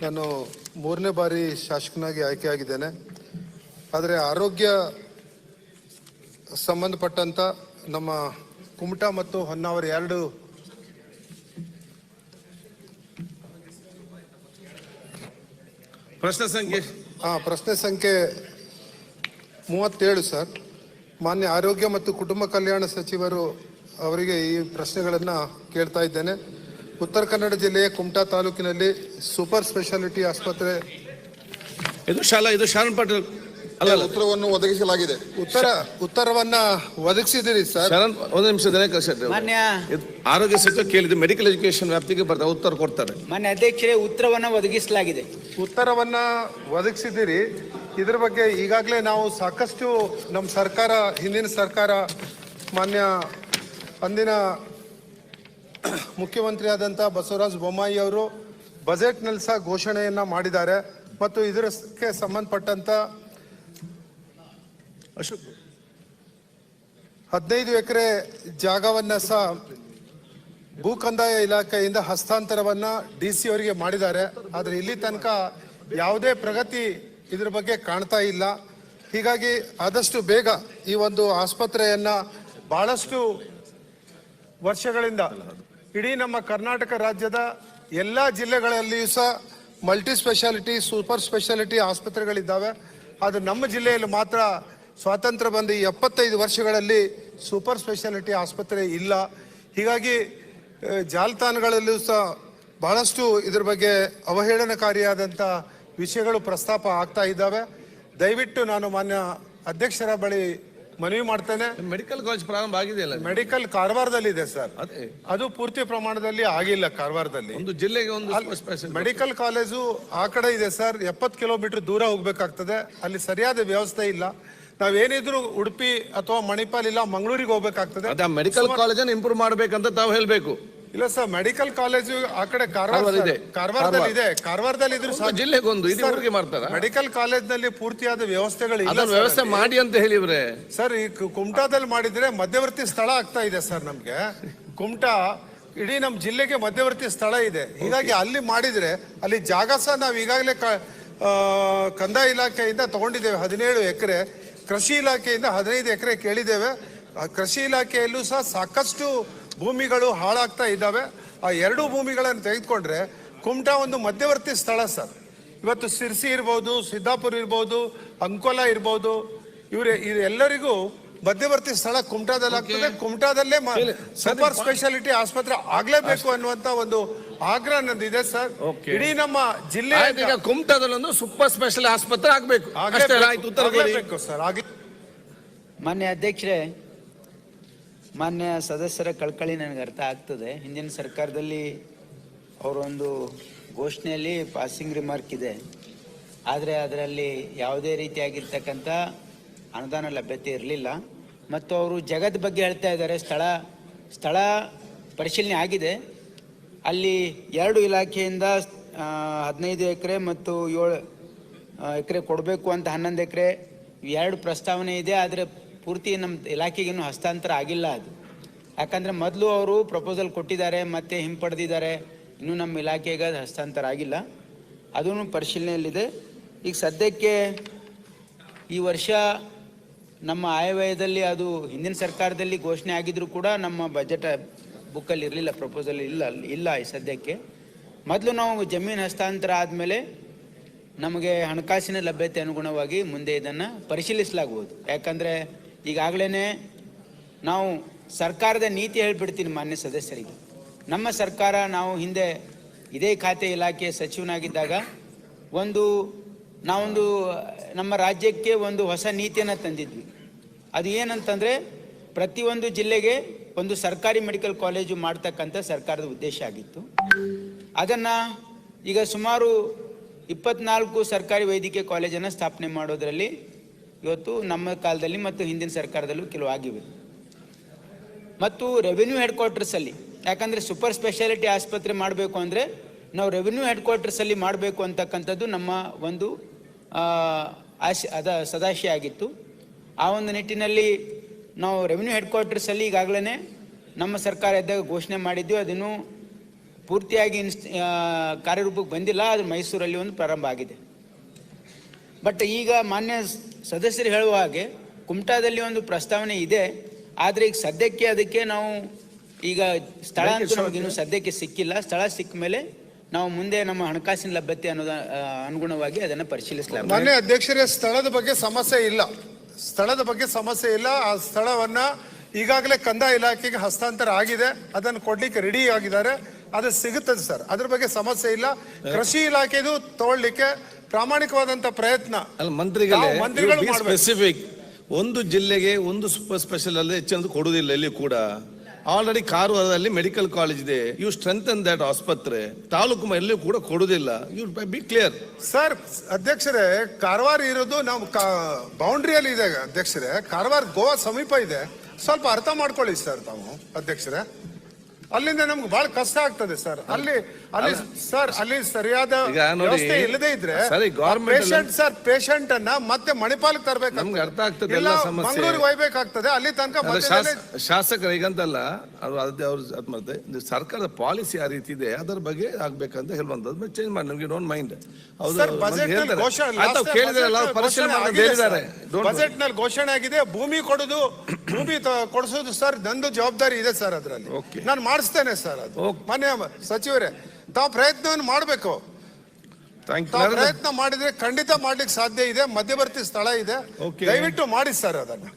ನಾನು 3ನೇ ಬಾರಿ ಶಾಸಕನಾಗಿ ಆಯ್ಕೆಯಾಗಿದ್ದೇನೆ. ಆದರೆ ಆರೋಗ್ಯ ಸಂಬಂಧಪಟ್ಟಂತ ನಮ್ಮ ಕುಮಟಾ ಮತ್ತು ಹೊನ್ನಾವರ ಎರಡು ಪ್ರಶ್ನೆ ಸಂಖ್ಯೆ 37 ಸರ್. ಮಾನ್ಯ ಆರೋಗ್ಯ ಮತ್ತು ಕುಟುಂಬ ಕಲ್ಯಾಣ ಸಚಿವರು ಅವರಿಗೆ ಈ ಪ್ರಶ್ನೆಗಳನ್ನು ಕೇಳ್ತಾ ಇದ್ದೇನೆ. ಉತ್ತರ ಕನ್ನಡ ಜಿಲ್ಲೆಯ ಕುಮಟಾ ತಾಲೂಕಿನಲ್ಲಿ ಸೂಪರ್ ಸ್ಪೆಷಾಲಿಟಿ ಆಸ್ಪತ್ರೆ ಇದು ಶಾರಣ್ ಪಾಟೀಲ್ ಉತ್ತರವನ್ನು ಒದಗಿಸಲಾಗಿದೆ. ಉತ್ತರವನ್ನ ಒದಗಿಸಿದಿರಿ ಸರ್. ಒಂದು ನಿಮಿಷ ಮಾನ್ಯ ಆರೋಗ್ಯ ಸಚಿವ ಕೇಳಿದ್ರೆ ಮೆಡಿಕಲ್ ಎಜುಕೇಶನ್ ವ್ಯಾಪ್ತಿಗೆ ಬರ್ತಾರೆ, ಉತ್ತರ ಕೊಡ್ತಾರೆ. ಮಾನ್ಯ ಅಧ್ಯಕ್ಷರೇ, ಉತ್ತರವನ್ನ ಒದಗಿಸಲಾಗಿದೆ. ಉತ್ತರವನ್ನ ಒದಗಿಸಿದಿರಿ. ಇದ್ರ ಬಗ್ಗೆ ಈಗಾಗಲೇ ನಾವು ಸಾಕಷ್ಟು ನಮ್ಮ ಸರ್ಕಾರ, ಹಿಂದಿನ ಸರ್ಕಾರ, ಮಾನ್ಯ ಅಂದಿನ ಮುಖ್ಯಮಂತ್ರಿ ಆದಂಥ ಬಸವರಾಜ ಬೊಮ್ಮಾಯಿ ಅವರು ಬಜೆಟ್ನಲ್ಲಿ ಸಹ ಘೋಷಣೆಯನ್ನ ಮಾಡಿದ್ದಾರೆ. ಮತ್ತು ಇದಕ್ಕೆ ಸಂಬಂಧಪಟ್ಟಂತ 15 ಎಕರೆ ಜಾಗವನ್ನ ಸಹ ಭೂ ಕಂದಾಯ ಇಲಾಖೆಯಿಂದ ಹಸ್ತಾಂತರವನ್ನ DC ಅವರಿಗೆ ಮಾಡಿದ್ದಾರೆ. ಆದರೆ ಇಲ್ಲಿ ತನಕ ಯಾವುದೇ ಪ್ರಗತಿ ಇದ್ರ ಬಗ್ಗೆ ಕಾಣ್ತಾ ಇಲ್ಲ. ಹೀಗಾಗಿ ಆದಷ್ಟು ಬೇಗ ಈ ಒಂದು ಆಸ್ಪತ್ರೆಯನ್ನ ಬಹಳಷ್ಟು ವರ್ಷಗಳಿಂದ ಇಡೀ ನಮ್ಮ ಕರ್ನಾಟಕ ರಾಜ್ಯದ ಎಲ್ಲ ಜಿಲ್ಲೆಗಳಲ್ಲಿಯೂ ಸಹ ಮಲ್ಟಿ ಸ್ಪೆಷಾಲಿಟಿ, ಸೂಪರ್ ಸ್ಪೆಷಾಲಿಟಿ ಆಸ್ಪತ್ರೆಗಳಿದ್ದಾವೆ. ಆದರೆ ನಮ್ಮ ಜಿಲ್ಲೆಯಲ್ಲಿ ಮಾತ್ರ ಸ್ವಾತಂತ್ರ್ಯ ಬಂದು 75 ವರ್ಷಗಳಲ್ಲಿ ಸೂಪರ್ ಸ್ಪೆಷಾಲಿಟಿ ಆಸ್ಪತ್ರೆ ಇಲ್ಲ. ಹೀಗಾಗಿ ಜಾಲತಾಣಗಳಲ್ಲೂ ಸಹ ಬಹಳಷ್ಟು ಇದ್ರ ಬಗ್ಗೆ ಅವಹೇಳನಕಾರಿಯಾದಂಥ ವಿಷಯಗಳು ಪ್ರಸ್ತಾಪ ಆಗ್ತಾ ಇದ್ದಾವೆ. ದಯವಿಟ್ಟು ನಾನು ಮಾನ್ಯ ಅಧ್ಯಕ್ಷರ ಬಳಿ ಮನವಿ ಮಾಡ್ತೇನೆ. ಮೆಡಿಕಲ್ ಕಾಲೇಜ್ ಪ್ರಾರಂಭ ಆಗಿದೆಯಲ್ಲ? ಮೆಡಿಕಲ್ ಕಾರವಾರದಲ್ಲಿ ಇದೆ ಸರ್. ಅದು ಪೂರ್ತಿ ಪ್ರಮಾಣದಲ್ಲಿ ಆಗಿಲ್ಲ. ಕಾರವಾರದಲ್ಲಿ ಒಂದು ಜಿಲ್ಲೆಗೆ ಒಂದು ಮೆಡಿಕಲ್ ಕಾಲೇಜು ಆ ಕಡೆ ಇದೆ ಸರ್. 70 ಕಿಲೋಮೀಟರ್ ದೂರ ಹೋಗ್ಬೇಕಾಗ್ತದೆ. ಅಲ್ಲಿ ಸರಿಯಾದ ವ್ಯವಸ್ಥೆ ಇಲ್ಲ. ನಾವೇನಿದ್ರು ಉಡುಪಿ ಅಥವಾ ಮಣಿಪಾಲ್ ಇಲ್ಲ ಮಂಗಳೂರಿಗೆ ಹೋಗ್ಬೇಕಾಗ್ತದೆ. ಮೆಡಿಕಲ್ ಕಾಲೇಜನ್ನು ಇಂಪ್ರೂವ್ ಮಾಡ್ಬೇಕಂತ ತಾವು ಹೇಳ್ಬೇಕು. ಇಲ್ಲ ಸರ್, ಮೆಡಿಕಲ್ ಕಾಲೇಜು ಆ ಕಡೆ ಕಾರವಾರದಲ್ಲಿ ಇದೆ. ಕಾರವಾರದಲ್ಲಿ ಇದ್ರು ಜಿಲ್ಲೆಗೊಂದು ಊರಿಗೆ ಮಾಡ್ತಾರೆ. ಮೆಡಿಕಲ್ ಕಾಲೇಜ್ ನಲ್ಲಿ ಪೂರ್ತಿಯಾದ ವ್ಯವಸ್ಥೆಗಳು ಇಲ್ಲ. ವ್ಯವಸ್ಥೆ ಮಾಡಿ ಅಂತ ಹೇಳಿವ್ರೆ ಸರ್. ಈ ಕುಮಟಾದಲ್ಲಿ ಮಾಡಿದ್ರೆ ಮಧ್ಯವರ್ತಿ ಸ್ಥಳ ಆಗ್ತಾ ಇದೆ ಸರ್. ನಮ್ಗೆ ಕುಮಟಾ ಇಡೀ ನಮ್ಮ ಜಿಲ್ಲೆಗೆ ಮಧ್ಯವರ್ತಿ ಸ್ಥಳ ಇದೆ. ಹೀಗಾಗಿ ಅಲ್ಲಿ ಮಾಡಿದ್ರೆ ಅಲ್ಲಿ ಜಾಗ ಸಹ ನಾವು ಈಗಾಗಲೇ ಕಂದಾಯ ಇಲಾಖೆಯಿಂದ ತಗೊಂಡಿದ್ದೇವೆ 17 ಎಕರೆ. ಕೃಷಿ ಇಲಾಖೆಯಿಂದ 15 ಎಕರೆ ಕೇಳಿದ್ದೇವೆ. ಕೃಷಿ ಇಲಾಖೆಯಲ್ಲೂ ಸಹ ಸಾಕಷ್ಟು ಭೂಮಿಗಳು ಹಾಳಾಗ್ತಾ ಇದ್ದಾವೆ. ಆ 2 ಭೂಮಿಗಳನ್ನು ತೆಗೆದುಕೊಂಡ್ರೆ ಕುಮಟಾ ಒಂದು ಮಧ್ಯವರ್ತಿ ಸ್ಥಳ ಸರ್. ಇವತ್ತು ಸಿರ್ಸಿ ಇರ್ಬೋದು, ಸಿದ್ದಾಪುರ ಇರ್ಬೋದು, ಅಂಕೋಲಾ ಇರ್ಬೋದು, ಇವರೆಲ್ಲರಿಗೂ ಮಧ್ಯವರ್ತಿ ಸ್ಥಳ ಕುಮಟಾದಲ್ಲಿ ಆಗ್ತದೆ. ಕುಮಟಾದಲ್ಲೇ ಸೂಪರ್ ಸ್ಪೆಷಾಲಿಟಿ ಆಸ್ಪತ್ರೆ ಆಗ್ಲೇಬೇಕು ಅನ್ನುವಂತ ಒಂದು ಆಗ್ರಹ ನಂದಿದೆ ಸರ್. ಇಡೀ ನಮ್ಮ ಜಿಲ್ಲೆ ಕುಮಟಾದಲ್ಲಿ ಒಂದು ಸೂಪರ್ ಸ್ಪೆಷಲ್ ಆಸ್ಪತ್ರೆ ಆಗ್ಬೇಕು ಸರ್. ಮಾನ್ಯ ಅಧ್ಯಕ್ಷರೇ, ಮಾನ್ಯ ಸದಸ್ಯರ ಕಳಕಳಿ ನನಗೆ ಅರ್ಥ ಆಗ್ತದೆ. ಹಿಂದಿನ ಸರ್ಕಾರದಲ್ಲಿ ಅವರೊಂದು ಘೋಷಣೆಯಲ್ಲಿ ಪಾಸಿಂಗ್ ರಿಮಾರ್ಕ್ ಇದೆ. ಆದರೆ ಅದರಲ್ಲಿ ಯಾವುದೇ ರೀತಿಯಾಗಿರ್ತಕ್ಕಂಥ ಅನುದಾನ ಲಭ್ಯತೆ ಇರಲಿಲ್ಲ. ಮತ್ತು ಅವರು ಜಗದ ಬಗ್ಗೆ ಹೇಳ್ತಾ ಇದ್ದಾರೆ. ಸ್ಥಳ ಪರಿಶೀಲನೆ ಆಗಿದೆ. ಅಲ್ಲಿ 2 ಇಲಾಖೆಯಿಂದ 15 ಎಕರೆ ಮತ್ತು 7 ಎಕರೆ ಕೊಡಬೇಕು ಅಂತ 11 ಎಕರೆ 2 ಪ್ರಸ್ತಾವನೆ ಇದೆ. ಆದರೆ ಪೂರ್ತಿ ನಮ್ಮ ಇಲಾಖೆಗೇನು ಹಸ್ತಾಂತರ ಆಗಿಲ್ಲ. ಅದು ಯಾಕಂದರೆ ಮೊದಲು ಅವರು ಪ್ರಪೋಸಲ್ ಕೊಟ್ಟಿದ್ದಾರೆ, ಮತ್ತೆ ಹಿಂಪಡೆದಿದ್ದಾರೆ. ಇನ್ನೂ ನಮ್ಮ ಇಲಾಖೆಗೆ ಅದು ಹಸ್ತಾಂತರ ಆಗಿಲ್ಲ. ಅದೂ ಪರಿಶೀಲನೆಯಲ್ಲಿದೆ. ಈಗ ಸದ್ಯಕ್ಕೆ ಈ ವರ್ಷ ನಮ್ಮ ಆಯವ್ಯಯದಲ್ಲಿ ಅದು ಹಿಂದಿನ ಸರ್ಕಾರದಲ್ಲಿ ಘೋಷಣೆ ಆಗಿದ್ರೂ ಕೂಡ ನಮ್ಮ ಬಜೆಟ್ ಬುಕ್ಕಲ್ಲಿ ಇರಲಿಲ್ಲ, ಪ್ರಪೋಸಲ್ ಇಲ್ಲ ಈ ಸದ್ಯಕ್ಕೆ. ಮೊದಲು ನಾವು ಜಮೀನು ಹಸ್ತಾಂತರ ಆದಮೇಲೆ ನಮಗೆ ಹಣಕಾಸಿನ ಲಭ್ಯತೆ ಅನುಗುಣವಾಗಿ ಮುಂದೆ ಇದನ್ನು ಪರಿಶೀಲಿಸಲಾಗುವುದು. ಯಾಕಂದರೆ ಈಗಾಗಲೇ ನಾವು ಸರ್ಕಾರದ ನೀತಿ ಹೇಳಿಬಿಡ್ತೀನಿ ಮಾನ್ಯ ಸದಸ್ಯರಿಗೆ. ನಮ್ಮ ಸರ್ಕಾರ, ನಾವು ಹಿಂದೆ ಇದೇ ಖಾತೆ ಇಲಾಖೆ ಸಚಿವನಾಗಿದ್ದಾಗ ನಾವೊಂದು ನಮ್ಮ ರಾಜ್ಯಕ್ಕೆ ಒಂದು ಹೊಸ ನೀತಿಯನ್ನು ತಂದಿದ್ವಿ. ಅದು ಏನಂತಂದರೆ ಪ್ರತಿಯೊಂದು ಜಿಲ್ಲೆಗೆ ಒಂದು ಸರ್ಕಾರಿ ಮೆಡಿಕಲ್ ಕಾಲೇಜು ಮಾಡ್ತಕ್ಕಂಥ ಸರ್ಕಾರದ ಉದ್ದೇಶ ಆಗಿತ್ತು. ಅದನ್ನು ಈಗ ಸುಮಾರು 24 ಸರ್ಕಾರಿ ವೈದ್ಯಕೀಯ ಕಾಲೇಜನ್ನು ಸ್ಥಾಪನೆ ಮಾಡೋದರಲ್ಲಿ ಇವತ್ತು ನಮ್ಮ ಕಾಲದಲ್ಲಿ ಮತ್ತು ಹಿಂದಿನ ಸರ್ಕಾರದಲ್ಲೂ ಕೆಲವು ಆಗಿವೆ. ಮತ್ತು ರೆವಿನ್ಯೂ ಹೆಡ್ ಕ್ವಾರ್ಟರ್ಸಲ್ಲಿ, ಯಾಕಂದರೆ ಸೂಪರ್ ಸ್ಪೆಷಾಲಿಟಿ ಆಸ್ಪತ್ರೆ ಮಾಡಬೇಕು ಅಂದರೆ ನಾವು ರೆವಿನ್ಯೂ ಹೆಡ್ ಕ್ವಾರ್ಟರ್ಸಲ್ಲಿ ಮಾಡಬೇಕು ಅಂತಕ್ಕಂಥದ್ದು ನಮ್ಮ ಒಂದು ಸದಾಶಯ ಆಗಿತ್ತು. ಆ ಒಂದು ನಿಟ್ಟಿನಲ್ಲಿ ನಾವು ರೆವಿನ್ಯೂ ಹೆಡ್ ಕ್ವಾರ್ಟರ್ಸಲ್ಲಿ ಈಗಾಗಲೇ ನಮ್ಮ ಸರ್ಕಾರ ಇದ್ದಾಗ ಘೋಷಣೆ ಮಾಡಿದ್ವಿ. ಅದನ್ನು ಪೂರ್ತಿಯಾಗಿ ಕಾರ್ಯರೂಪಕ್ಕೆ ಬಂದಿಲ್ಲ. ಅದು ಮೈಸೂರಲ್ಲಿ ಒಂದು ಪ್ರಾರಂಭ ಆಗಿದೆ. ಬಟ್ ಈಗ ಮಾನ್ಯ ಸದಸ್ಯರು ಹೇಳುವ ಹಾಗೆ ಕುಮಟಾದಲ್ಲಿ ಒಂದು ಪ್ರಸ್ತಾವನೆ ಇದೆ. ಆದರೆ ಈಗ ಸದ್ಯಕ್ಕೆ ಅದಕ್ಕೆ ನಾವು ಈಗ ಸ್ಥಳ ಅಂತೂ ನಮಗೆ ಇನ್ನೂ ಸದ್ಯಕ್ಕೆ ಸಿಕ್ಕಿಲ್ಲ. ಸ್ಥಳ ಸಿಕ್ಕ ಮೇಲೆ ನಾವು ಮುಂದೆ ನಮ್ಮ ಹಣಕಾಸಿನ ಲಭ್ಯತೆ ಅನ್ನೋದ ಅನುಗುಣವಾಗಿ ಅದನ್ನು ಪರಿಶೀಲಿಸಲಾಗಿದೆ. ಮಾನ್ಯ ಅಧ್ಯಕ್ಷರೇ, ಸ್ಥಳದ ಬಗ್ಗೆ ಸಮಸ್ಯೆ ಇಲ್ಲ. ಸ್ಥಳದ ಬಗ್ಗೆ ಸಮಸ್ಯೆ ಇಲ್ಲ. ಆ ಸ್ಥಳವನ್ನ ಈಗಾಗಲೇ ಕಂದಾಯ ಇಲಾಖೆಗೆ ಹಸ್ತಾಂತರ ಆಗಿದೆ. ಅದನ್ನು ಕೊಡ್ಲಿಕ್ಕೆ ರೆಡಿ ಆಗಿದ್ದಾರೆ. ಅದು ಸಿಗುತ್ತದೆ ಸರ್, ಅದ್ರ ಬಗ್ಗೆ ಸಮಸ್ಯೆ ಇಲ್ಲ. ಕೃಷಿ ಇಲಾಖೆದು ತಗೊಳ್ಳಿಕ್ಕೆ ಪ್ರಾಮಾಣಿಕವಾದಂತ ಪ್ರಯತ್ನ ಅಲ್ಲ ಮಂತ್ರಿಗಳು ಮಾಡ್ಬೇಕು. ಸ್ಪೆಸಿಫಿಕ್ ಒಂದು ಜಿಲ್ಲೆಗೆ ಒಂದು ಸೂಪರ್ ಸ್ಪೆಷಲ್ ಅಲ್ಲಿ ಹೆಚ್ಚಿನ ಕೊಡುವುದಿಲ್ಲ. ಇಲ್ಲಿ ಕೂಡ ಆಲ್ರೆಡಿ ಕಾರವಾರದಲ್ಲಿ ಮೆಡಿಕಲ್ ಕಾಲೇಜ್ ಇದೆ. ಯು ಸ್ಟ್ರೆಂಥನ್ ದಟ್ ಆಸ್ಪತ್ರೆ. ತಾಲೂಕು ಎಲ್ಲಿಯೂ ಕೂಡ ಕೊಡುವುದಿಲ್ಲ. You be clear sir. ಅಧ್ಯಕ್ಷರೇ, ಕಾರವಾರ ಇರೋದು ನಾವು ಬೌಂಡ್ರಿಯಲ್ಲಿ ಇದೆ ಅಧ್ಯಕ್ಷರೇ. ಕಾರವಾರ ಗೋವಾ ಸಮೀಪ ಇದೆ. ಸ್ವಲ್ಪ ಅರ್ಥ ಮಾಡ್ಕೊಳ್ಳಿ ಸರ್ ತಾವು ಅಧ್ಯಕ್ಷರೇ. ಅಲ್ಲಿಂದ ನಮ್ಗೆ ಬಹಳ ಕಷ್ಟ ಆಗ್ತದೆ ಸರ್. ಅಲ್ಲಿ ಸರ್ ಅಲ್ಲಿ ಸರಿಯಾದ ವ್ಯವಸ್ಥೆ ಇಲ್ಲದೆ ಇದ್ರೆ ಪೇಷಂಟ್ ಅನ್ನ ಮತ್ತೆ ಮಣಿಪಾಲಕ್ಕೆ ತರಬೇಕು. ನಮ್ಗೆ ಅರ್ಥ ಆಗ್ತದೆ ಎಲ್ಲ ಸಮಸ್ಯೆ. ಮಂಗಳೂರಿಗೆ ಒಯ್ಬೇಕಾಗ್ತದೆ. ಅಲ್ಲಿ ತನಕ ಶಾಸಕರು ಈಗಂತಲ್ಲ ಅವ್ರು ಸರ್ಕಾರದ ಪಾಲಿಸಿ ಆ ರೀತಿ ಇದೆ. ಅದರ ಬಗ್ಗೆ ಆಗ್ಬೇಕಂತ ಹೇಳುವಂತದ್ದು ಚೇಂಜ್ ಮಾಡಿ ನಮ್ಗೆ ಡೋಂಟ್ ಮೈಂಡ್. ಬಜೆಟ್ ನಲ್ಲಿ ಘೋಷಣೆ ಆಗಿದೆ. ಭೂಮಿ ಕೊಡಿಸೋದು ಸರ್ ನಂದು ಜವಾಬ್ದಾರಿ ಇದೆ ಸರ್. ಅದರಲ್ಲಿ ನಾನು ಮಾಡಿಸ್ತೇನೆ ಸರ್. ಅದು ಮಾನ್ಯ ಸಚಿವರೇ, ತಾವು ಪ್ರಯತ್ನವನ್ನು ಮಾಡಬೇಕು. ಪ್ರಯತ್ನ ಮಾಡಿದ್ರೆ ಖಂಡಿತ ಮಾಡ್ಲಿಕ್ಕೆ ಸಾಧ್ಯ ಇದೆ. ಮಧ್ಯವರ್ತಿ ಸ್ಥಳ ಇದೆ. ದಯವಿಟ್ಟು ಮಾಡಿ ಸರ್ ಅದನ್ನ.